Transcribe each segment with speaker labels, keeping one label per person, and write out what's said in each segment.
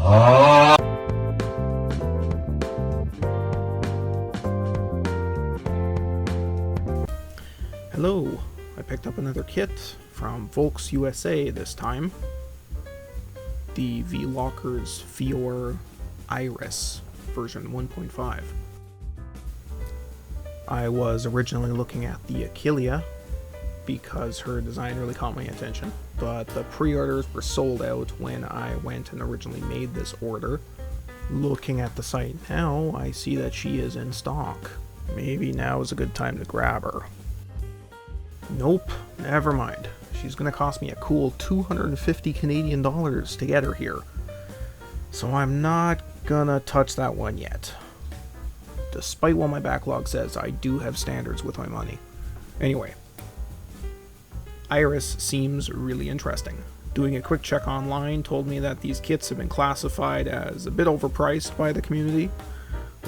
Speaker 1: Hello, I picked up another kit from VLockers USA this time. The VLockers Fiore IRIS version 1.5. I was originally looking at the Achillea because her design really caught my attention, but the pre-orders were sold out when I went and originally made this order. Looking at the site now, I see that she is in stock. Maybe now is a good time to grab her. Nope, never mind. She's gonna cost me a cool 250 Canadian dollars to get her here. So I'm not gonna touch that one yet. Despite what my backlog says, I do have standards with my money. Anyway, Iris seems really interesting. Doing a quick check online told me that these kits have been classified as a bit overpriced by the community,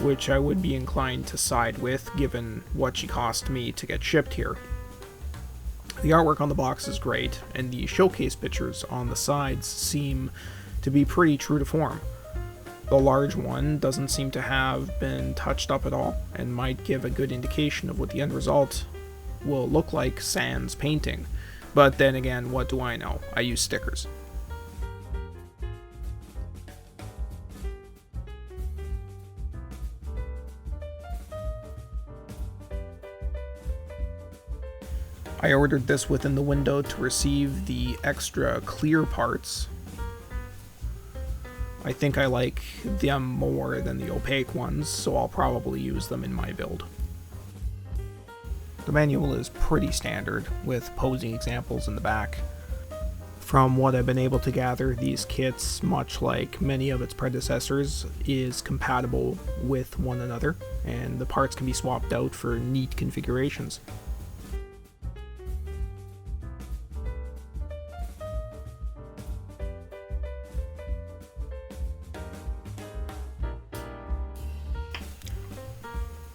Speaker 1: which I would be inclined to side with given what she cost me to get shipped here. The artwork on the box is great, and the showcase pictures on the sides seem to be pretty true to form. The large one doesn't seem to have been touched up at all, and might give a good indication of what the end result will look like sans painting. But then again, what do I know? I use stickers. I ordered this within the window to receive the extra clear parts. I think I like them more than the opaque ones, so I'll probably use them in my build. The manual is pretty standard, with posing examples in the back. From what I've been able to gather, these kits, much like many of its predecessors, is compatible with one another, and the parts can be swapped out for neat configurations.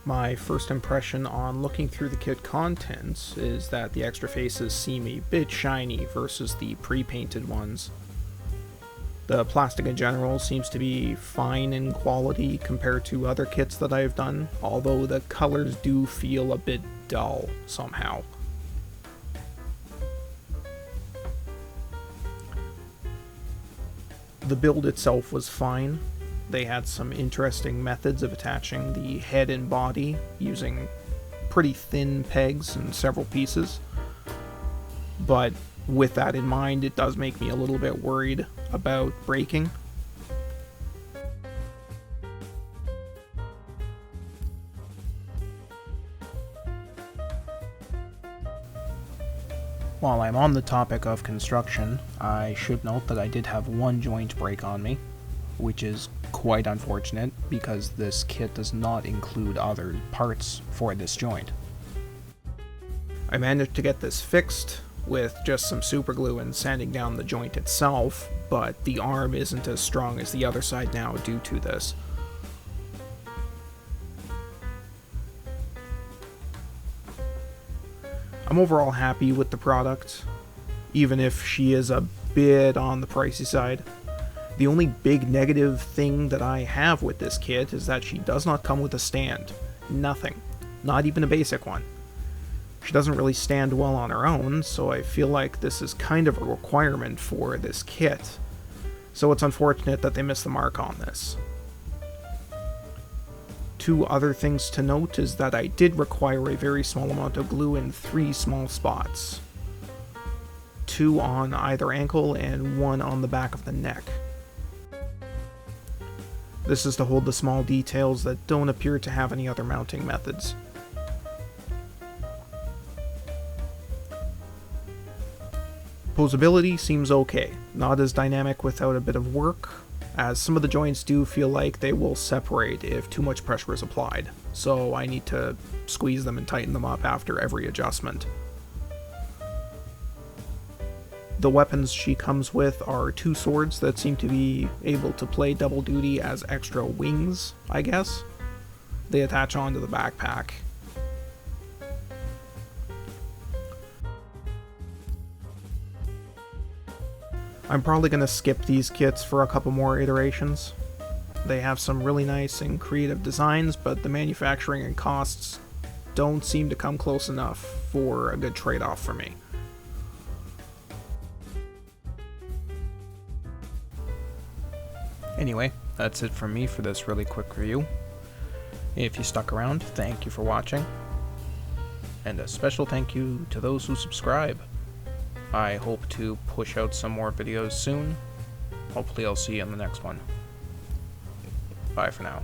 Speaker 1: My first impression on looking through the kit contents is that the extra faces seem a bit shiny versus the pre-painted ones. The plastic in general seems to be fine in quality compared to other kits that I've done, although the colors do feel a bit dull somehow. The build itself was fine. They had some interesting methods of attaching the head and body using pretty thin pegs in several pieces. But with that in mind, it does make me a little bit worried about breaking. While I'm on the topic of construction, I should note that I did have one joint break on me, which is quite unfortunate because this kit does not include other parts for this joint. I managed to get this fixed with just some super glue and sanding down the joint itself, but the arm isn't as strong as the other side now due to this. I'm overall happy with the product, even if she is a bit on the pricey side. The only big negative thing that I have with this kit is that she does not come with a stand. Nothing. Not even a basic one. She doesn't really stand well on her own, so I feel like this is kind of a requirement for this kit. So it's unfortunate that they missed the mark on this. Two other things to note is that I did require a very small amount of glue in 3 small spots. 2 on either ankle and 1 on the back of the neck. This is to hold the small details that don't appear to have any other mounting methods. Posability seems okay, not as dynamic without a bit of work, as some of the joints do feel like they will separate if too much pressure is applied, so I need to squeeze them and tighten them up after every adjustment. The weapons she comes with are 2 swords that seem to be able to play double duty as extra wings, I guess. They attach onto the backpack. I'm probably going to skip these kits for a couple more iterations. They have some really nice and creative designs, but the manufacturing and costs don't seem to come close enough for a good trade-off for me. Anyway, that's it from me for this really quick review. If you stuck around, thank you for watching. And a special thank you to those who subscribe. I hope to push out some more videos soon. Hopefully I'll see you in the next one. Bye for now.